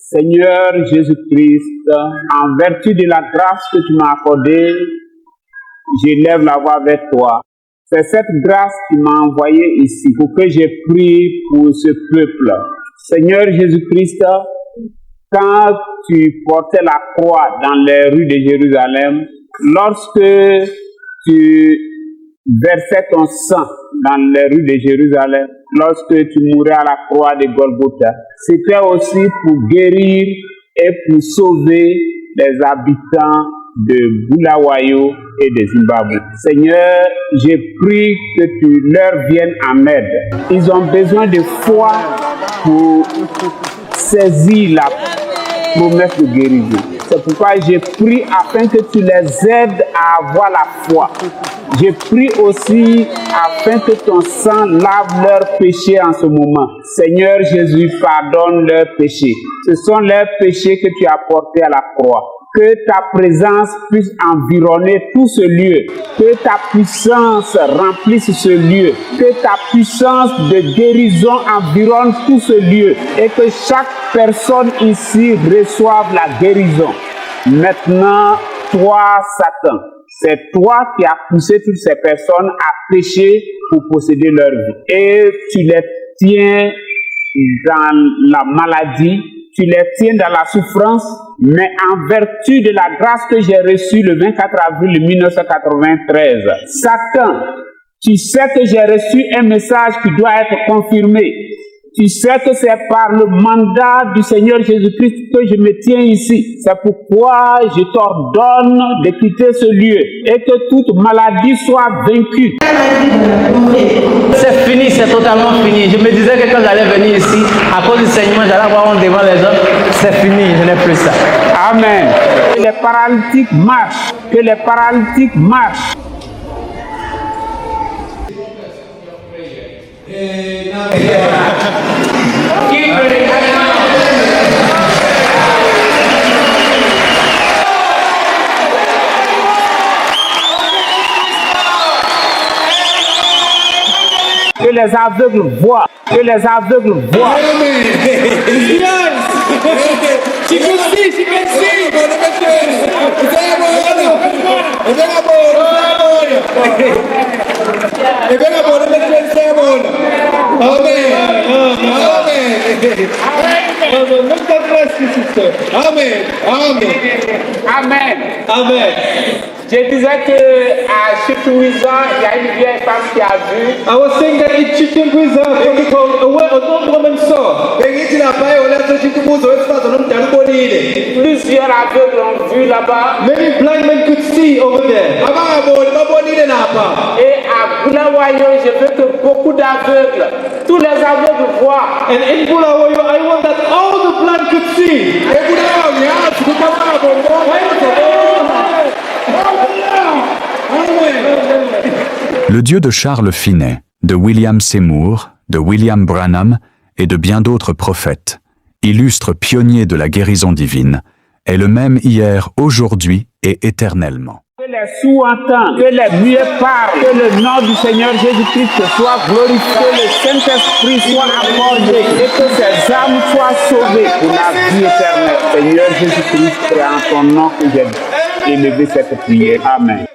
Seigneur Jésus-Christ, en vertu de la grâce que tu m'as accordée, j'élève la voix vers toi. C'est cette grâce qui m'a envoyé ici pour que je prie pour ce peuple. Seigneur Jésus-Christ, quand tu portais la croix dans les rues de Jérusalem, lorsque tu versais ton sang dans les rues de Jérusalem, lorsque tu mourais à la croix de Golgotha, c'était aussi pour guérir et pour sauver les habitants de Bulawayo et de Zimbabwe. Seigneur, je prie que tu leur viennes en aide. Ils ont besoin de foi pour saisir la promesse de guérison. C'est pourquoi je prie afin que tu les aides à avoir la foi. Je prie aussi afin que ton sang lave leurs péchés en ce moment. Seigneur Jésus, pardonne leurs péchés. Ce sont leurs péchés que tu as portés à la croix. Que ta présence puisse environner tout ce lieu. Que ta puissance remplisse ce lieu. Que ta puissance de guérison environne tout ce lieu. Et que chaque personne ici reçoive la guérison. Maintenant, toi, Satan, c'est toi qui as poussé toutes ces personnes à pécher pour posséder leur vie. Et tu les tiens dans la maladie, tu les tiens dans la souffrance, mais en vertu de la grâce que j'ai reçue le 24 avril 1993, Satan, tu sais que j'ai reçu un message qui doit être confirmé. Tu sais que c'est par le mandat du Seigneur Jésus-Christ que je me tiens ici. C'est pourquoi je t'ordonne de quitter ce lieu et que toute maladie soit vaincue. C'est fini, c'est totalement fini. Je me disais que quand j'allais venir ici, à cause du saignement, j'allais avoir honte devant les gens. C'est fini, je n'ai plus ça. Amen. Que les paralytiques marchent. Que les paralytiques marchent. Que les aveugles voient. Que les aveugles voient. Amen. Je disais que à Chitouiza, il y a une vieille femme qui a vu. I was saying that in Chitouiza, an old woman saw. Plusieurs aveugles ont vu là-bas. Many blind men could see over there. Et à Bulawayo, je veux que beaucoup d'aveugles, tous les aveugles voient. And in Bulawayo, I want that all the blind could see. Le Dieu de Charles Finney, de William Seymour, de William Branham et de bien d'autres prophètes, illustre pionnier de la guérison divine, est le même hier, aujourd'hui et éternellement. Que les sourds entendent, que les muets parlent, que le nom du Seigneur Jésus-Christ soit glorifié, que le Saint-Esprit soit accordé et que ces âmes soient sauvées pour la vie éternelle. Seigneur Jésus-Christ, c'est en ton nom que j'ai élevé cette prière. Amen.